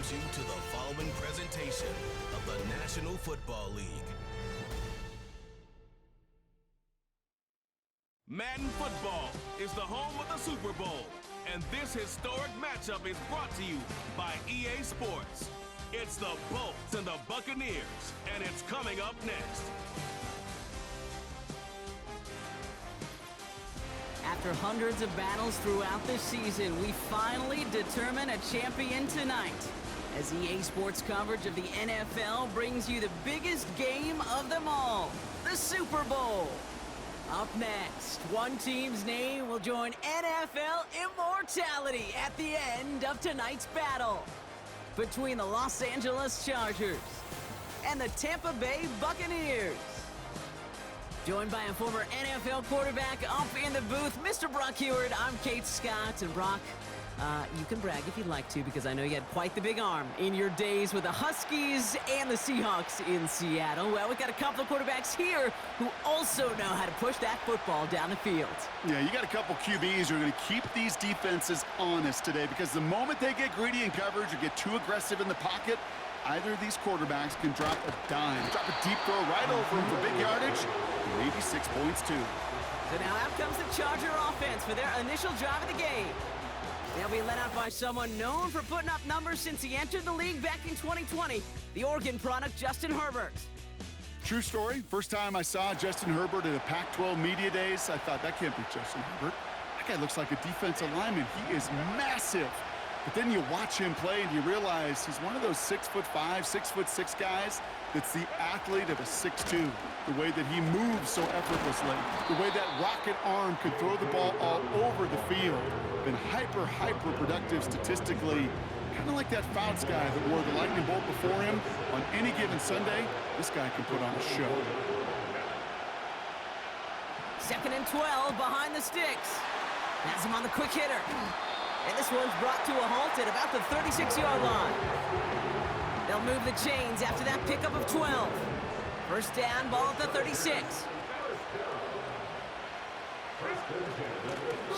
welcomes you to the following presentation of the National Football League. Madden Football is the home of the Super Bowl, and this historic matchup is brought to you by EA Sports. It's the Bolts and the Buccaneers, and it's coming up next. After hundreds of battles throughout the season, we finally determine a champion tonight, as EA Sports coverage of the NFL brings you the biggest game of them all, the Super Bowl. Up next, one team's name will join NFL immortality at the end of tonight's battle between the Los Angeles Chargers and the Tampa Bay Buccaneers. Joined by a former NFL quarterback up in the booth, Mr. Brock Heward. I'm Kate Scott, and Brock, you can brag if you'd like to, because I know you had quite the big arm in your days with the Huskies and the Seahawks in Seattle. Well, we've got a couple of quarterbacks here who also know how to push that football down the field. Yeah, you got a couple QBs who are going to keep these defenses honest today, because the moment they get greedy in coverage or get too aggressive in the pocket, either of these quarterbacks can drop a dime, drop a deep throw right over him for big yardage, and maybe 6 points too. So now out comes the Charger offense for their initial drive of the game. They'll be led out by someone known for putting up numbers since he entered the league back in 2020, the Oregon product, Justin Herbert. True story. First time I saw Justin Herbert at a Pac-12 media days, I thought, that can't be Justin Herbert. That guy looks like a defensive lineman. He is massive. But then you watch him play and you realize he's one of those 6'5", 6'6" guys that's the athlete of a 6'2". The way that he moves so effortlessly, the way that rocket arm could throw the ball all over the field. Been hyper productive statistically. Kind of like that Fouts guy that wore the lightning bolt before him. On any given Sunday, this guy can put on a show. 2nd and 12 behind the sticks. Has him on the quick hitter. And this one's brought to a halt at about the 36-yard line. They'll move the chains after that pickup of 12. First down, ball at the 36.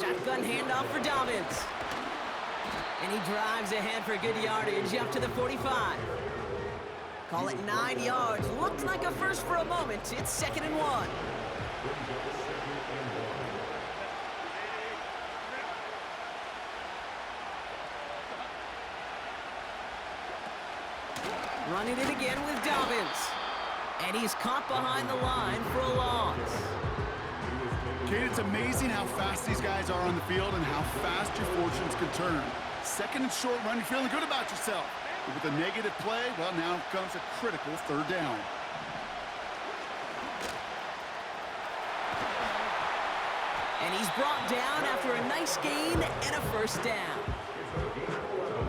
Shotgun handoff for Dobbins. And he drives ahead for good yardage up to the 45. Call it 9 yards. Looked like a first for a moment. It's 2nd and 1. Running it again with Dobbins. And he's caught behind the line for a loss. Kate, it's amazing how fast these guys are on the field and how fast your fortunes can turn. 2nd and short run, you're feeling good about yourself. But with a negative play, well, now comes a critical 3rd down. And he's brought down after a nice gain and a first down.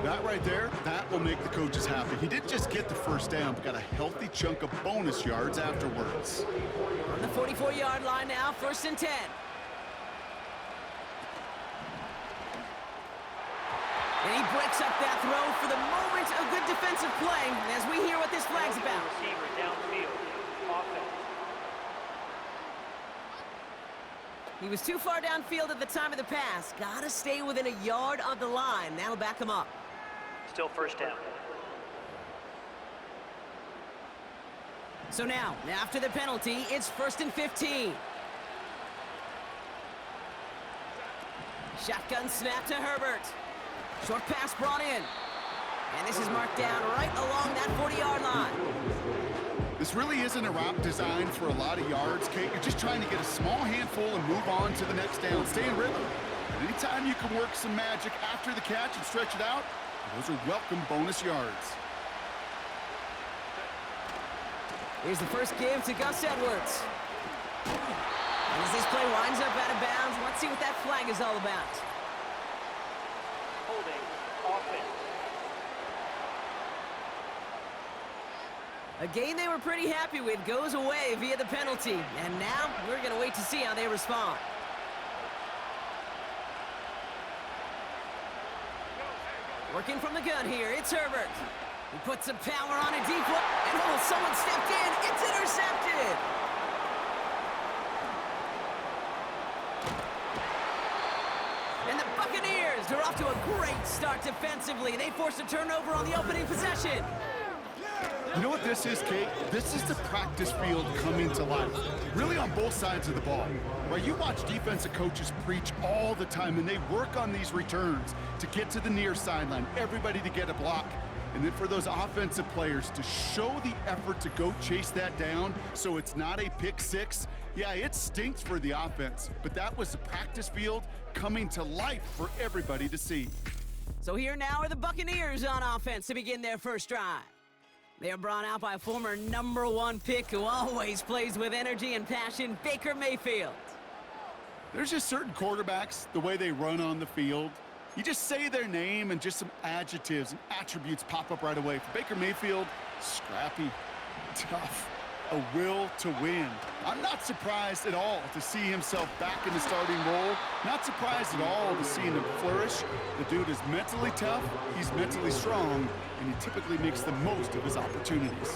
That right there, that will make the coaches happy. He didn't just get the first down, but got a healthy chunk of bonus yards afterwards. On the 44-yard line now, 1st and 10. And he breaks up that throw for the moment. A good defensive play as we hear what this flag's about. Receiver downfield. Offense. He was too far downfield at the time of the pass. Gotta stay within a yard of the line. That'll back him up. Still first down. So now, after the penalty, it's 1st and 15. Shotgun snap to Herbert. Short pass brought in. And this is marked down right along that 40-yard line. This really isn't a route designed for a lot of yards, Kate. You're just trying to get a small handful and move on to the next down. Stay in rhythm. And anytime you can work some magic after the catch and stretch it out, those are welcome bonus yards. Here's the first give to Gus Edwards. And as this play winds up out of bounds, let's see what that flag is all about. Holding. Offense. A game they were pretty happy with goes away via the penalty. And now we're going to wait to see how they respond. Working from the gun here, it's Herbert. He puts some power on a deep one. And oh, someone stepped in. It's intercepted. And the Buccaneers Buccaneers are off to a great start defensively. They forced a turnover on the opening possession. You know what this is, Kate? This is the practice field coming to life, really on both sides of the ball. Right, you watch defensive coaches preach all the time, and they work on these returns to get to the near sideline, everybody to get a block. And then for those offensive players to show the effort to go chase that down so it's not a pick six, yeah, it stinks for the offense. But that was the practice field coming to life for everybody to see. So here now are the Buccaneers on offense to begin their first drive. They are brought out by a former #1 pick who always plays with energy and passion, Baker Mayfield. There's just certain quarterbacks, the way they run on the field. You just say their name and just some adjectives and attributes pop up right away. For Baker Mayfield, scrappy, tough, a will to win. I'm not surprised at all to see himself back in the starting role. Not surprised at all to see him flourish. The dude is mentally tough, he's mentally strong, and he typically makes the most of his opportunities.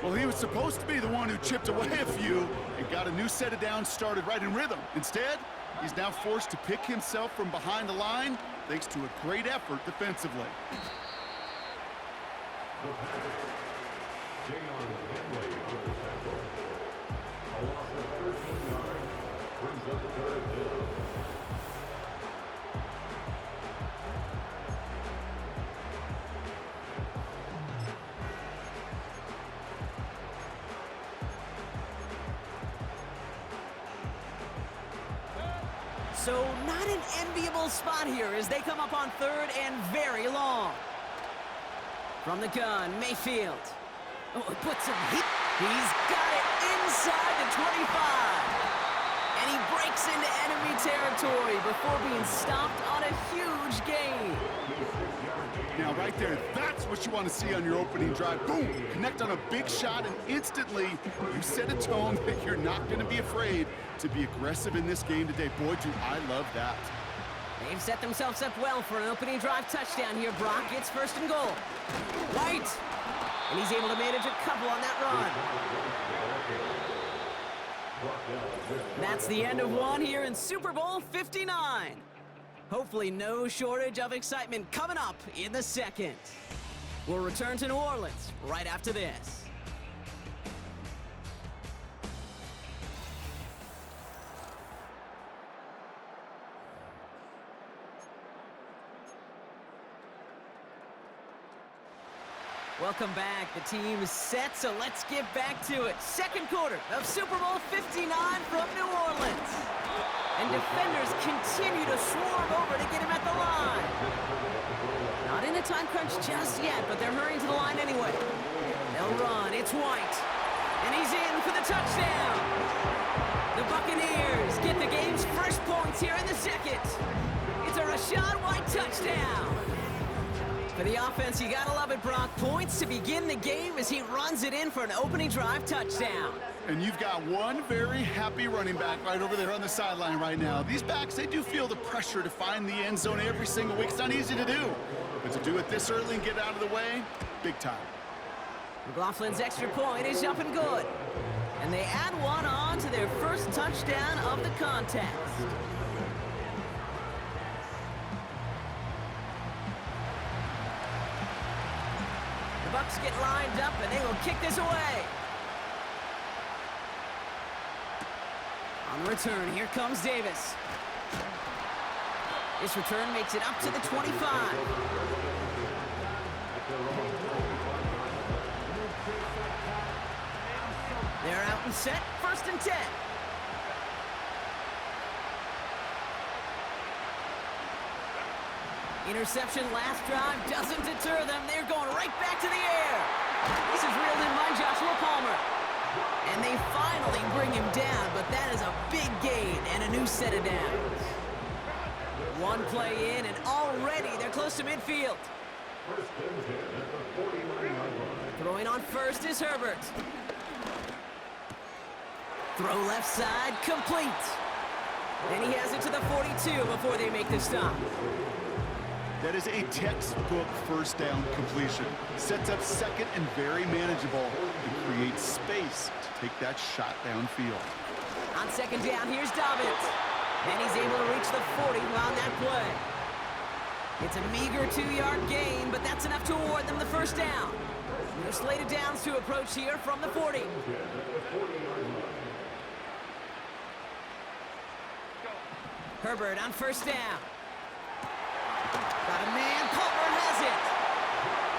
Well, he was supposed to be the one who chipped away a few and got a new set of downs started right in rhythm. Instead, he's now forced to pick himself from behind the line thanks to a great effort defensively. So not an enviable spot here as they come up on 3rd and very long. From the gun, Mayfield. Oh, it puts him. He's got it inside the 25. And he breaks into enemy territory before being stopped on a huge gain. Now, right there, that's what you want to see on your opening drive. Boom! Connect on a big shot, and instantly you set a tone that you're not going to be afraid to be aggressive in this game today. Boy, do I love that. They've set themselves up well for an opening drive touchdown here, Brock. It's 1st and goal. White! And he's able to manage a couple on that run. That's the end of one here in Super Bowl 59. Hopefully no shortage of excitement coming up in the second. We'll return to New Orleans right after this. Welcome back. The team is set, so let's get back to it. Second quarter of Super Bowl 59 from New Orleans. And defenders continue to swarm over to get him at the line. Not in a time crunch just yet, but they're hurrying to the line anyway. They'll run. It's White. And he's in for the touchdown. The Buccaneers get the game's first points here in the second. It's a Rachaad White touchdown. For the offense, you gotta love it, Brock. Points to begin the game as he runs it in for an opening drive touchdown. And you've got one very happy running back right over there on the sideline right now. These backs, they do feel the pressure to find the end zone every single week. It's not easy to do. But to do it this early and get out of the way, big time. McLaughlin's extra point is up and good. And they add one on to their first touchdown of the contest. Bucks get lined up, and they will kick this away. On the return, here comes Davis. This return makes it up to the 25. They're out and set, 1st and 10. Interception last drive doesn't deter them. They're going right back to the air. This is reeled in by Joshua Palmer. And they finally bring him down, but that is a big gain and a new set of downs. One play in, and already they're close to midfield. Throwing on first is Herbert. Throw left side, complete. And he has it to the 42 before they make the stop. That is a textbook first down completion. Sets up second and very manageable and creates space to take that shot downfield. On second down, here's Dobbins. And he's able to reach the 40 on that play. It's a meager 2-yard gain, but that's enough to award them the first down. No slated downs to approach here from the 40. Herbert on first down. Got a man, Palmer has it.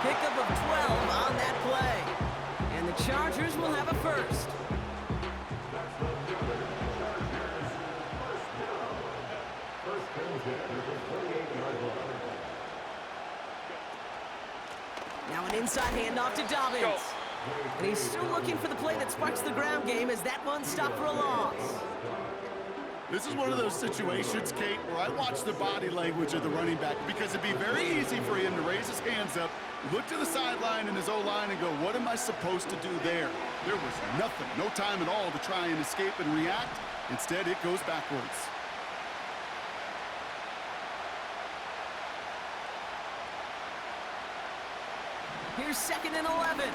Pickup of 12 on that play. And the Chargers will have a first. Now an inside handoff to Dobbins. And he's still looking for the play that sparks the ground game as that one stopped for a loss. This is one of those situations, Kate, where I watch the body language of the running back because it'd be very easy for him to raise his hands up, look to the sideline in his O-line and go, what am I supposed to do there? There was nothing, no time at all to try and escape and react. Instead, it goes backwards. Here's 2nd and 11.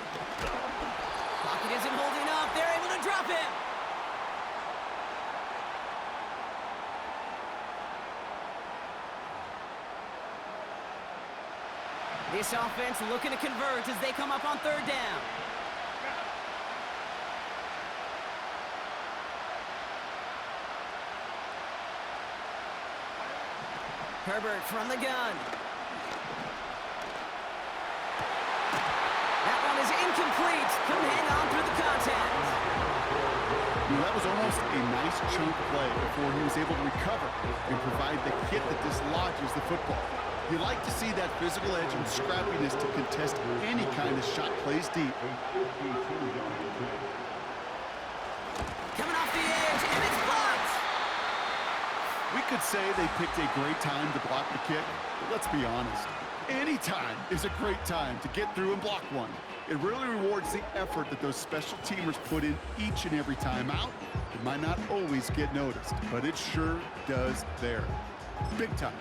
Pocket isn't holding up. They're able to drop him. This offense looking to convert as they come up on 3rd down. Herbert from the gun. That one is incomplete. Couldn't hang on through the contact. That was almost a nice chunk play before he was able to recover and provide the hit that dislodges the football. You like to see that physical edge and scrappiness to contest any kind of shot plays deep. Coming off the edge, and it's blocked. We could say they picked a great time to block the kick, but let's be honest. Any time is a great time to get through and block one. It really rewards the effort that those special teamers put in each and every time out. It might not always get noticed, but it sure does there. Big time.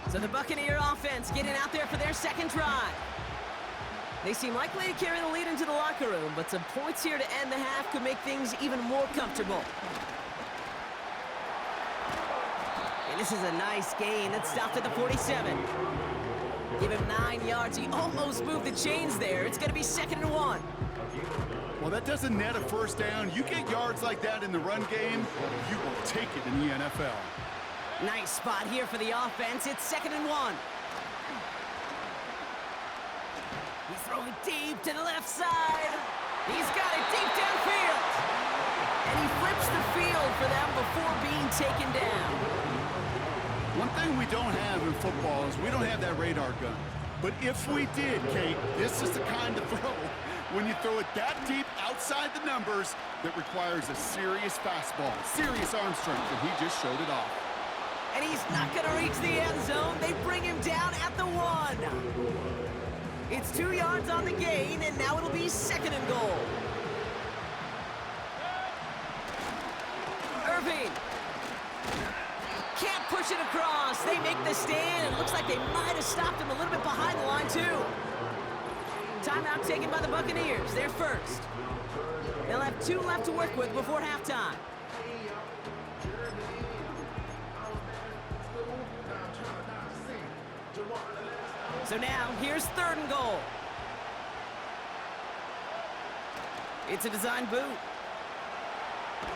So the Buccaneer offense getting out there for their 2nd drive. They seem likely to carry the lead into the locker room, but some points here to end the half could make things even more comfortable. And this is a nice gain that stopped at the 47. Give him 9 yards. He almost moved the chains there. It's going to be 2nd and 1. Well, that doesn't net a first down. You get yards like that in the run game, you will take it in the NFL. Nice spot here for the offense. It's 2nd and 1. He's throwing deep to the left side. He's got it deep downfield. And he flips the field for them before being taken down. One thing we don't have in football is we don't have that radar gun. But if we did, Kate, this is the kind of throw when you throw it that deep outside the numbers that requires a serious fastball, serious arm strength, and he just showed it off. And he's not going to reach the end zone. They bring him down at the 1. It's 2 yards on the gain, and now it'll be 2nd and goal. Irving. Can't push it across. They make the stand. It looks like they might have stopped him a little bit behind the line, too. Timeout taken by the Buccaneers. They're first. They'll have 2 left to work with before halftime. So now, here's 3rd and goal. It's a design boot.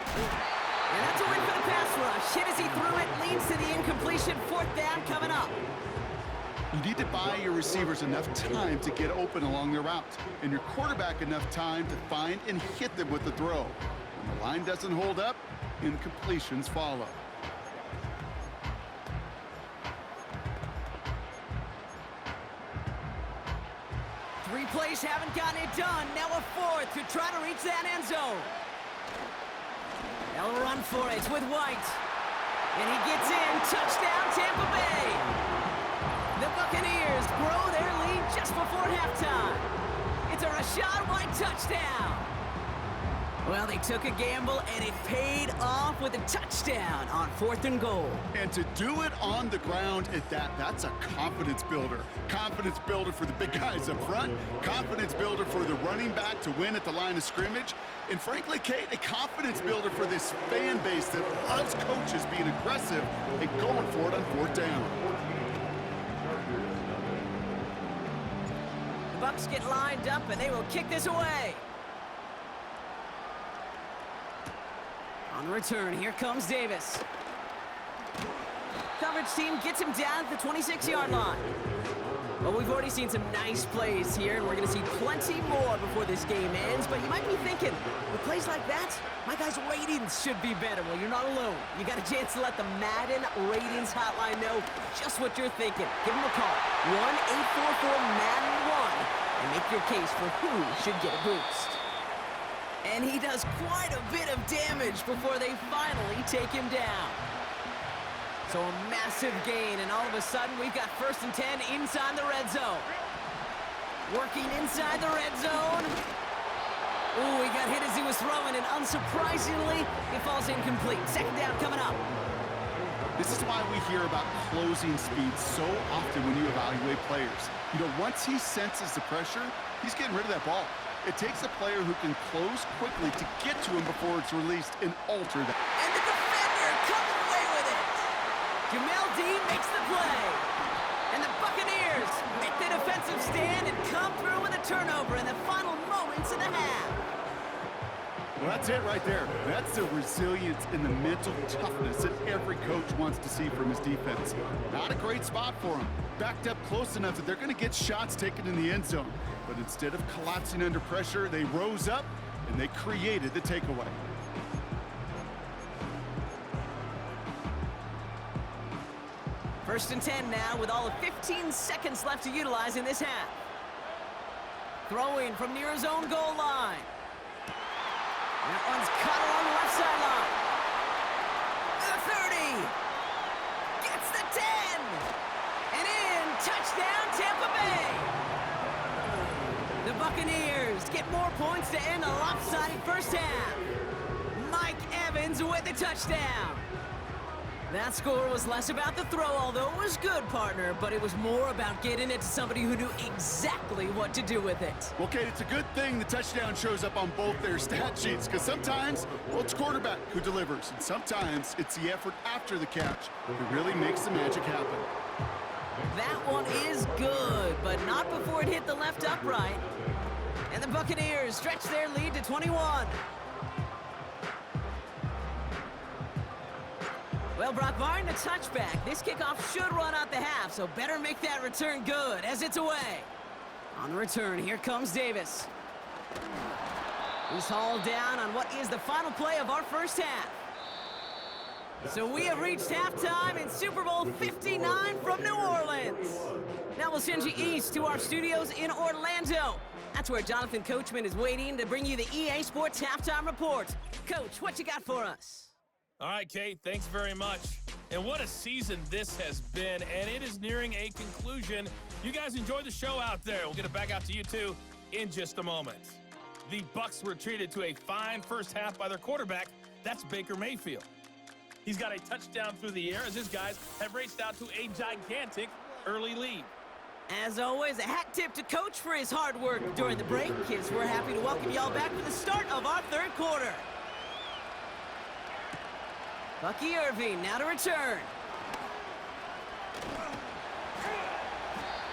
And that's a win for the pass rush. Hit as he threw it, leads to the incompletion. 4th down coming up. You need to buy your receivers enough time to get open along their route, and your quarterback enough time to find and hit them with the throw. When the line doesn't hold up, incompletions follow. Three plays haven't gotten it done. Now a 4th to try to reach that end zone. They'll run for it with White. And he gets in. Touchdown, Tampa Bay. The Buccaneers grow their lead just before halftime. It's a Rashad White touchdown. Well, they took a gamble, and it paid off with a touchdown on 4th and goal. And to do it on the ground at that, that's a confidence builder. Confidence builder for the big guys up front. Confidence builder for the running back to win at the line of scrimmage. And frankly, Kate, a confidence builder for this fan base that loves coaches being aggressive and going for it on 4th down. Bucs get lined up, and they will kick this away. On the return, here comes Davis. Coverage team gets him down at the 26-yard line. Well, we've already seen some nice plays here, and we're going to see plenty more before this game ends. But you might be thinking, with plays like that, my guys' ratings should be better. Well, you're not alone. You got a chance to let the Madden Ratings Hotline know just what you're thinking. Give them a call, 1-844-MADDEN-1, and make your case for who should get a boost. And he does quite a bit of damage before they finally take him down. So a massive gain, and all of a sudden, we've got 1st and 10 inside the red zone. Working inside the red zone. Ooh, he got hit as he was throwing, and unsurprisingly, it falls incomplete. 2nd down coming up. This is why we hear about closing speed so often when you evaluate players. You know, once he senses the pressure, he's getting rid of that ball. It takes a player who can close quickly to get to him before it's released and alter that. And the defender coming away with it. Jamel Dean makes the play. And the Buccaneers make the defensive stand and come through with a turnover in the final moments of the half. Well, that's it right there. That's the resilience and the mental toughness that every coach wants to see from his defense. Not a great spot for him. Backed up close enough that they're going to get shots taken in the end zone. But instead of collapsing under pressure, they rose up and they created the takeaway. First and 10 now with all of 15 seconds left to utilize in this half. Throwing from near his own goal line. That one's cut along the left sideline. The 30. Gets the 10. And in. Touchdown, Tampa Bay. The Buccaneers get more points to end a lopsided first half. Mike Evans with the touchdown. That score was less about the throw, although it was good, partner, but it was more about getting it to somebody who knew exactly what to do with it. Well, Kate, it's a good thing the touchdown shows up on both their stat sheets, because sometimes, well, it's quarterback who delivers, and sometimes it's the effort after the catch that really makes the magic happen. That one is good, but not before it hit the left upright. And the Buccaneers stretch their lead to 21. Well, Brock, barring the touchback, this kickoff should run out the half, so better make that return good as it's away. On the return, here comes Davis. He's hauled down on what is the final play of our first half. So we have reached halftime in Super Bowl 59 from New Orleans. Now we'll send you east to our studios in Orlando. That's where Jonathan Coachman is waiting to bring you the EA Sports Halftime Report. Coach, what you got for us? All right, Kate, thanks very much. And what a season this has been, and it is nearing a conclusion. You guys enjoy the show out there. We'll get it back out to you, too, in just a moment. The Bucs were treated to a fine first half by their quarterback. That's Baker Mayfield. He's got a touchdown through the air as his guys have raced out to a gigantic early lead. As always, a hat tip to Coach for his hard work during the break. Kids, we're happy to welcome y'all back for the start of our third quarter. Bucky Irving now to return.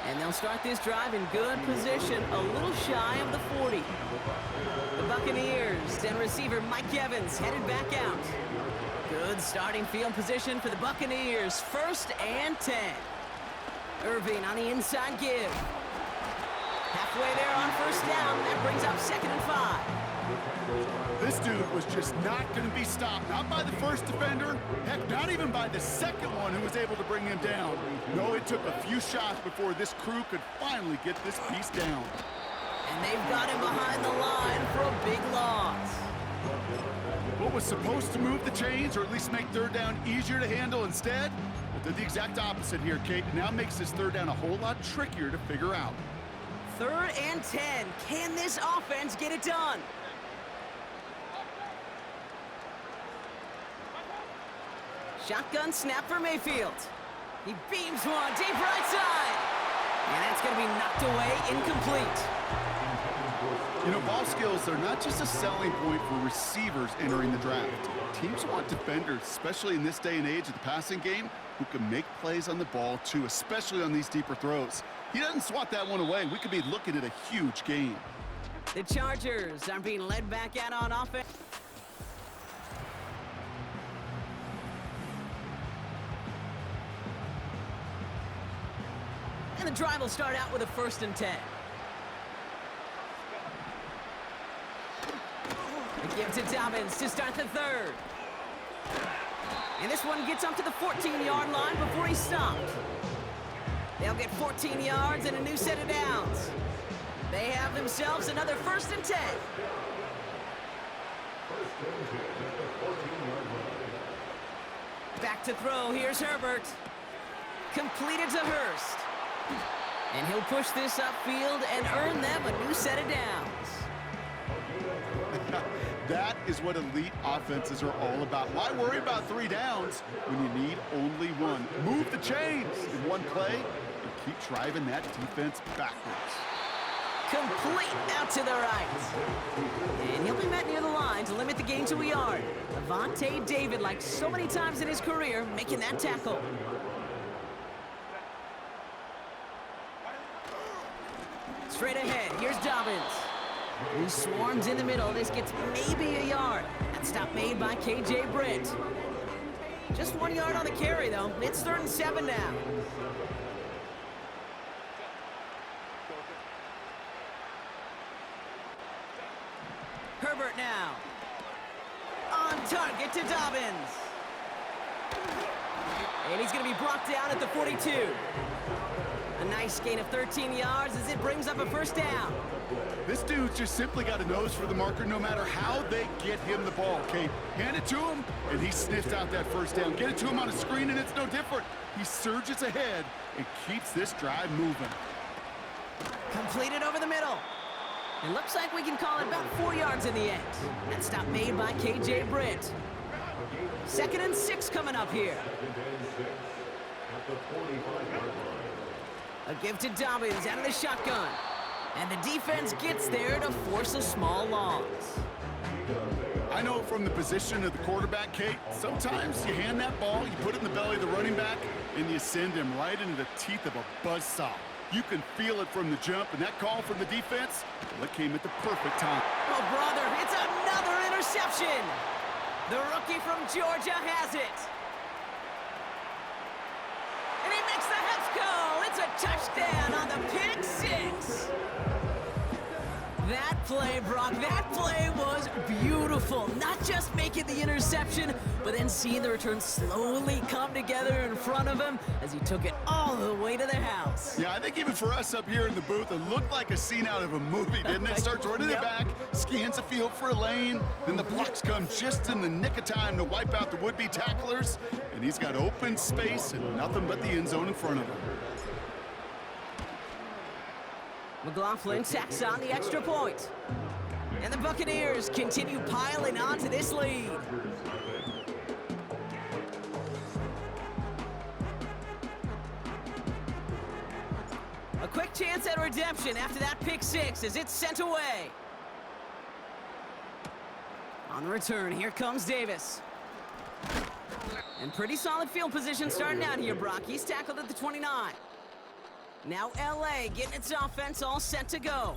And they'll start this drive in good position, a little shy of the 40. The Buccaneers and receiver Mike Evans headed back out. Good starting field position for the Buccaneers. 1st and 10. Irving on the inside give. Halfway there on 1st down. That brings up 2nd and 5. This dude was just not going to be stopped. Not by the first defender. Heck, not even by the second one who was able to bring him down. No, it took a few shots before this crew could finally get this piece down. And they've got him behind the line for a big loss. What was supposed to move the chains, or at least make 3rd down easier to handle instead, well, did the exact opposite here, Kate. It now makes this 3rd down a whole lot trickier to figure out. 3rd and 10. Can this offense get it done? Shotgun snap for Mayfield. He beams one deep right side. And that's going to be knocked away, incomplete. You know, ball skills are not just a selling point for receivers entering the draft. Teams want defenders, especially in this day and age of the passing game, who can make plays on the ball too, especially on these deeper throws. He doesn't swat that one away. We could be looking at a huge game. The Chargers are being led back out on offense. And the drive will start out with a 1st and 10. A give to Dobbins to start the 3rd. And this one gets up to the 14-yard line before he's stopped. They'll get 14 yards and a new set of downs. They have themselves another 1st and 10. Back to throw. Here's Herbert. Completed to Hurst. And he'll push this upfield and earn them a new set of downs. That is what elite offenses are all about. Why worry about 3 downs when you need only one? Move the chains in one play and keep driving that defense backwards. Complete out to the right. And he'll be met near the line to limit the gain to a yard. Avonte David, like so many times in his career, making that tackle. Straight ahead, here's Dobbins. He swarms in the middle. This gets maybe a yard. That stop made by K.J. Britt. Just 1 yard on the carry, though. It's 3rd and 7 now. Herbert now. On target to Dobbins. And he's going to be brought down at the 42. A nice gain of 13 yards as it brings up a 1st down. This dude's just simply got a nose for the marker no matter how they get him the ball, okay? Hand it to him, and he sniffs out that 1st down. Get it to him on a screen, and it's no different. He surges ahead and keeps this drive moving. Completed over the middle. It looks like we can call it about 4 yards in the end. That stop made by K.J. Britt. 2nd and 6 coming up here. A give to Dobbins out of the shotgun. And the defense gets there to force a small loss. I know from the position of the quarterback, Kate, sometimes you hand that ball, you put it in the belly of the running back, and you send him right into the teeth of a buzzsaw. You can feel it from the jump, and that call from the defense, well, it came at the perfect time. Oh, brother, it's another interception. The rookie from Georgia has it. And he makes the Hex goal. It's a touchdown on the pick 6. That play, Brock, that play was beautiful. Not just making the interception, but then seeing the return slowly come together in front of him as he took it all the way to the house. Yeah, I think even for us up here in the booth, it looked like a scene out of a movie, didn't it? Starts running it back, scans the field for a lane, then the blocks come just in the nick of time to wipe out the would-be tacklers, and he's got open space and nothing but the end zone in front of him. McLaughlin tacks on the extra point. And the Buccaneers continue piling on to this lead. A quick chance at redemption after that pick 6 as it's sent away. On the return, here comes Davis. And pretty solid field position starting out here, Brock. He's tackled at the 29. Now LA getting its offense all set to go.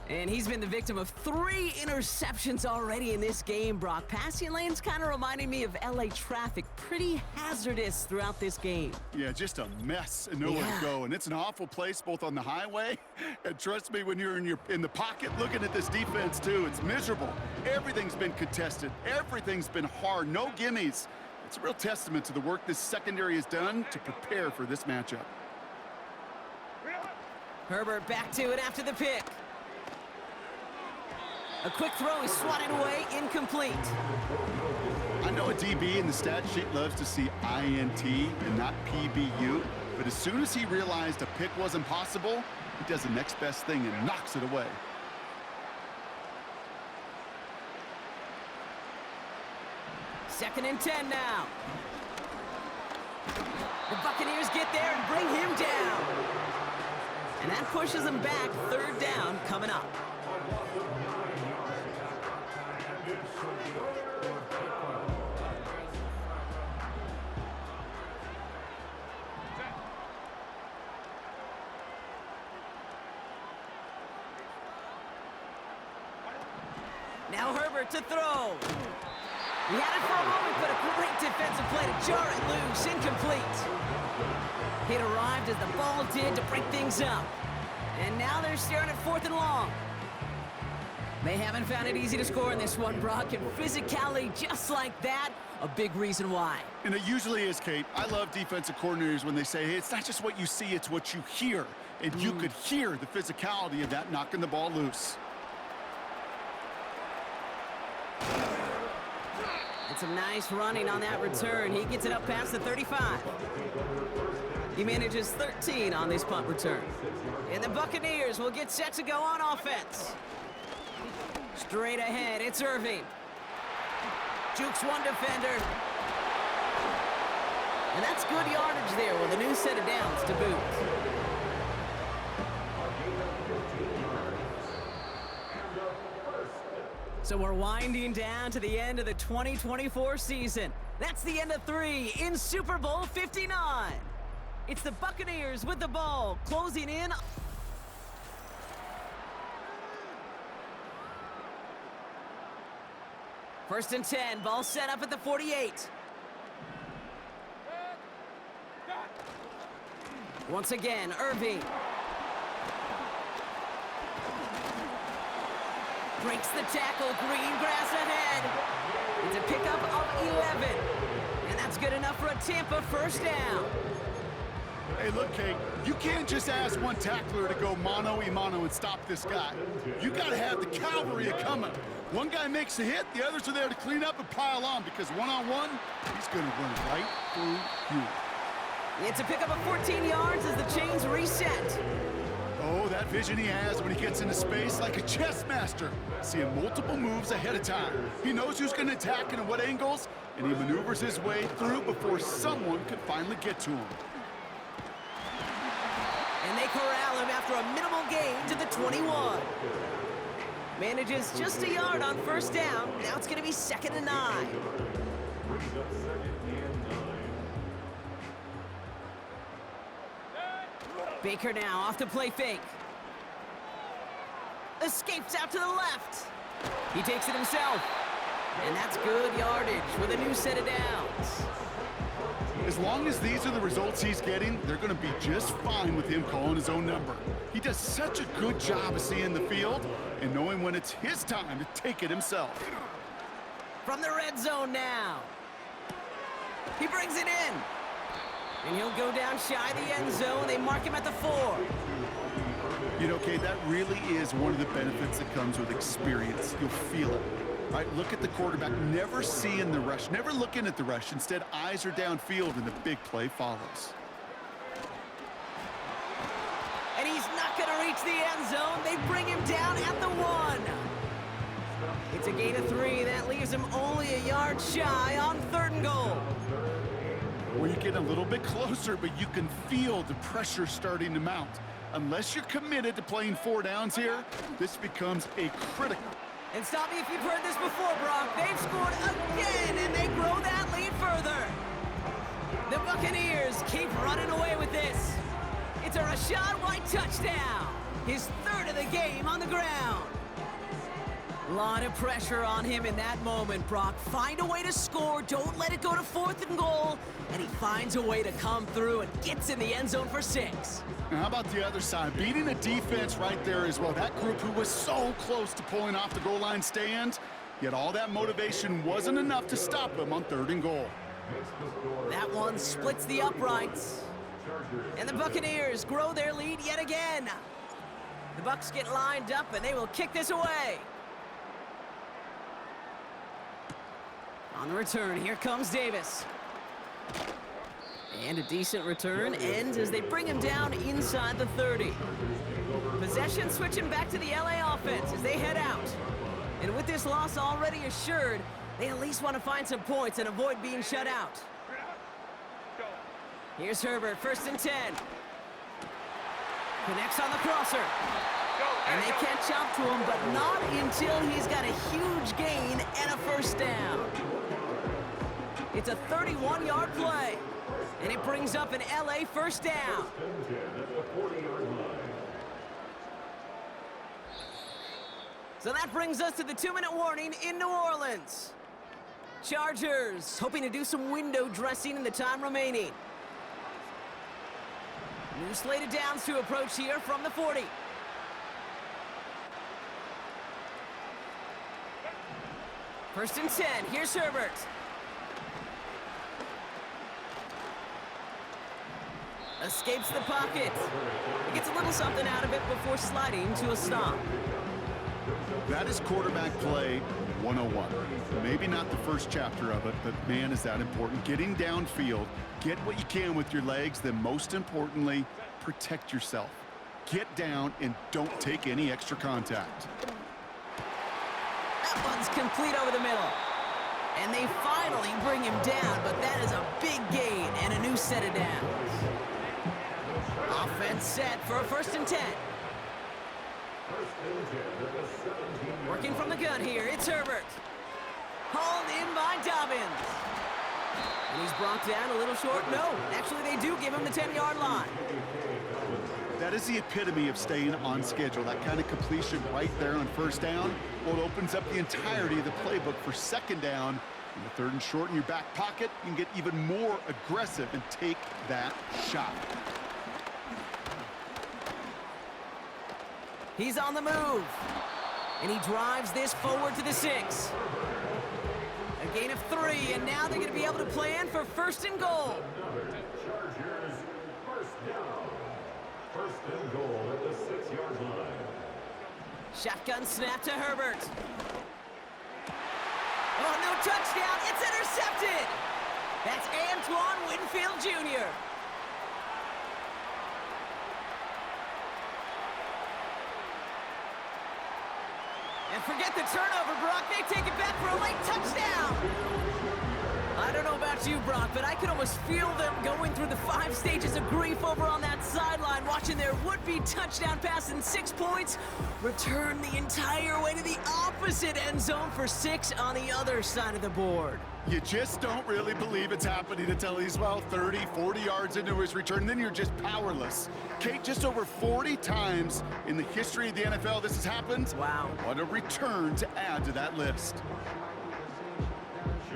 And he's been the victim of 3 interceptions already in this game, Brock. Passing lanes kind of reminding me of LA traffic. Pretty hazardous throughout this game. Yeah, just a mess and nowhere to go. And it's an awful place both on the highway, and trust me, when you're in the pocket looking at this defense too, it's miserable. Everything's been contested. Everything's been hard. No gimmies. It's a real testament to the work this secondary has done to prepare for this matchup. Herbert back to it after the pick. A quick throw is swatted away, incomplete. I know a DB in the stat sheet loves to see INT and not PBU, but as soon as he realized a pick wasn't possible, he does the next best thing and knocks it away. Second and 10 now. The Buccaneers get there and bring him down. pushes them back. Third down coming up. Now Herbert to throw. He had it for a moment, but a great defensive play to jar it loose. Incomplete. It arrived as the ball did to break things up. And now they're staring at 4th and long. They haven't found it easy to score in this one, Brock, and physicality just like that, a big reason why. And it usually is, Kate. I love defensive coordinators when they say, hey, it's not just what you see, it's what you hear. And you could hear the physicality of that knocking the ball loose. And some nice running on that return. He gets it up past the 35. He manages 13 on this punt return. And the Buccaneers will get set to go on offense. Straight ahead, it's Irving. Jukes one defender. And that's good yardage there with a new set of downs to boot. So we're winding down to the end of the 2024 season. That's the end of 3 in Super Bowl 59. It's the Buccaneers with the ball, closing in. First and 10, ball set up at the 48. Once again, Irving. Breaks the tackle, green grass ahead. It's a pickup of 11. And that's good enough for a Tampa first down. Hey, look, Kate, you can't just ask one tackler to go mano-a-mano and stop this guy. You got to have the cavalry coming. One guy makes a hit, the others are there to clean up and pile on because one-on-one, he's going to run right through you. It's a pickup of 14 yards as the chains reset. Oh, that vision he has when he gets into space like a chess master, seeing multiple moves ahead of time. He knows who's going to attack and at what angles, and he maneuvers his way through before someone can finally get to him. And they corral him after a minimal gain to the 21. Manages just a yard on first down. Now it's going to be 2nd and 9. Baker now off the play fake. Escapes out to the left. He takes it himself. And that's good yardage with a new set of downs. As long as these are the results he's getting, they're going to be just fine with him calling his own number. He does such a good job of seeing the field and knowing when it's his time to take it himself. From the red zone now. He brings it in. And he'll go down shy of the end zone. They mark him at the 4. You know, Kate, that really is one of the benefits that comes with experience. You'll feel it. Right, look at the quarterback, never seeing the rush, never looking at the rush. Instead, eyes are downfield, and the big play follows. And he's not going to reach the end zone. They bring him down at the 1. It's a gain of 3. That leaves him only a yard shy on 3rd and goal. Well, you get a little bit closer, but you can feel the pressure starting to mount. Unless you're committed to playing 4 downs here, this becomes a critical. And stop me if you've heard this before, Brock. They've scored again, and they grow that lead further. The Buccaneers keep running away with this. It's a Rachaad White touchdown. His 3rd of the game on the ground. A lot of pressure on him in that moment, Brock. Find a way to score. Don't let it go to 4th and goal. And he finds a way to come through and gets in the end zone for 6. Now, how about the other side? Beating a defense right there as well. That group who was so close to pulling off the goal line stand, yet all that motivation wasn't enough to stop them on 3rd and goal. That one splits the uprights. And the Buccaneers grow their lead yet again. The Bucs get lined up, and they will kick this away. On the return, here comes Davis. And a decent return ends as they bring him down inside the 30. Possession switching back to the LA offense as they head out. And with this loss already assured, they at least want to find some points and avoid being shut out. Here's Herbert, 1st and 10. Connects on the crosser. And they catch up to him, but not until he's got a huge gain and a first down. It's a 31-yard play, and it brings up an LA first down. So that brings us to the 2-minute warning in New Orleans. Chargers hoping to do some window dressing in the time remaining. New slated downs to approach here from the 40. First and 10, here's Herbert. Escapes the pocket. He gets a little something out of it before sliding to a stop. That is quarterback play 101. Maybe not the first chapter of it, but man, is that important. Getting downfield, get what you can with your legs, then most importantly, protect yourself. Get down and don't take any extra contact. That one's complete over the middle. And they finally bring him down, but that is a big gain and a new set of downs. Offense set for a first and 10. Working from the gun here, it's Herbert. Hauled in by Dobbins. And he's brought down a little short. No, actually they do give him the 10-yard line. That is the epitome of staying on schedule. That kind of completion right there on first down. Well, it opens up the entirety of the playbook for second down. In the third and short in your back pocket, you can get even more aggressive and take that shot. He's on the move. And he drives this forward to the 6. A gain of 3, and now they're going to be able to plan for first and goal. Chargers, first down. First and goal at the 6-yard line. Shotgun snap to Herbert. Oh, no touchdown. It's intercepted. That's Antoine Winfield Jr. And forget the turnover, Brock. They take it back for a late touchdown. I don't know about you, Brock, but I could almost feel them going through the 5 stages of grief over on that sideline, watching their would-be touchdown pass in 6 points return the entire way to the opposite end zone for 6 on the other side of the board. You just don't really believe it's happening until he's, well, 30, 40 yards into his return. Then you're just powerless. Kate, just over 40 times in the history of the NFL this has happened. Wow. What a return to add to that list.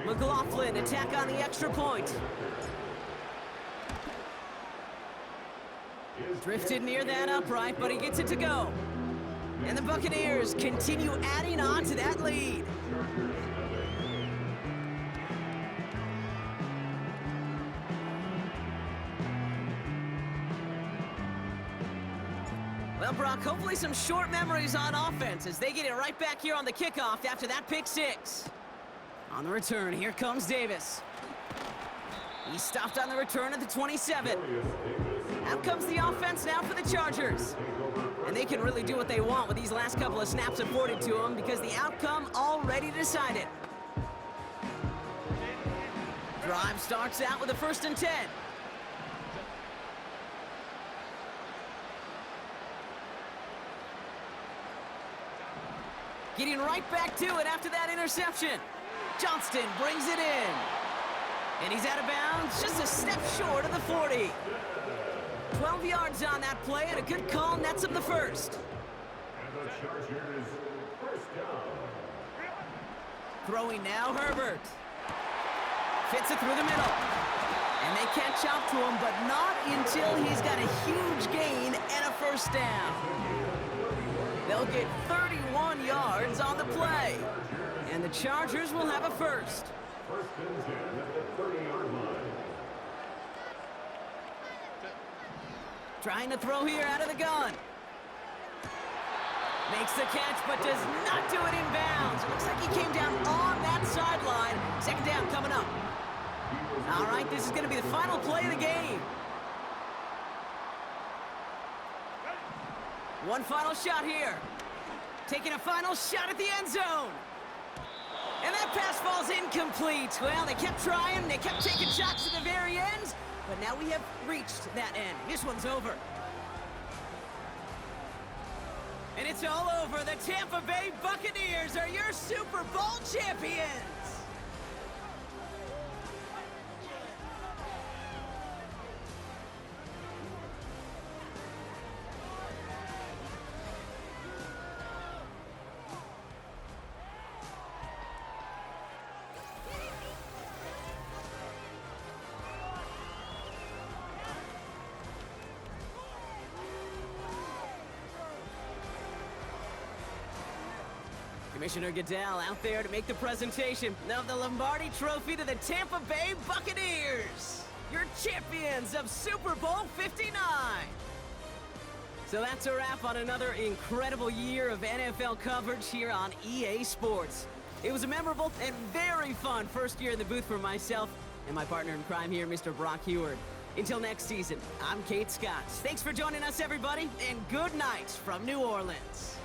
McLaughlin attack on the extra point. Drifted near that upright, but he gets it to go. And the Buccaneers continue adding on to that lead. Well, Brock, hopefully some short memories on offense as they get it right back here on the kickoff after that pick 6. On the return, here comes Davis. He stopped on the return at the 27. Out comes the offense now for the Chargers. And they can really do what they want with these last couple of snaps afforded to them because the outcome already decided. Drive starts out with a first and 10. Getting right back to it after that interception. Johnston brings it in. And he's out of bounds, just a step short of the 40. 12 yards on that play, and a good call nets him the first. And the Chargers, first down. Throwing now, Herbert. Fits it through the middle. And they catch up to him, but not until he's got a huge gain and a first down. They'll get 31 yards on the play. And the Chargers will have a first. First and 10 at the 30-yard line. Trying to throw here out of the gun. Makes the catch, but does not do it in bounds. Looks like he came down on that sideline. Second down coming up. All right, this is going to be the final play of the game. One final shot here. Taking a final shot at the end zone. And that pass falls incomplete. Well, they kept trying. They kept taking shots to the very end. But now we have reached that end. This one's over. And it's all over. The Tampa Bay Buccaneers are your Super Bowl champions. Commissioner Goodell out there to make the presentation of the Lombardi Trophy to the Tampa Bay Buccaneers, your champions of Super Bowl 59. So that's a wrap on another incredible year of NFL coverage here on EA Sports. It was a memorable and very fun first year in the booth for myself and my partner in crime here, Mr. Brock Heward. Until next season, I'm Kate Scott. Thanks for joining us, everybody, and good night from New Orleans.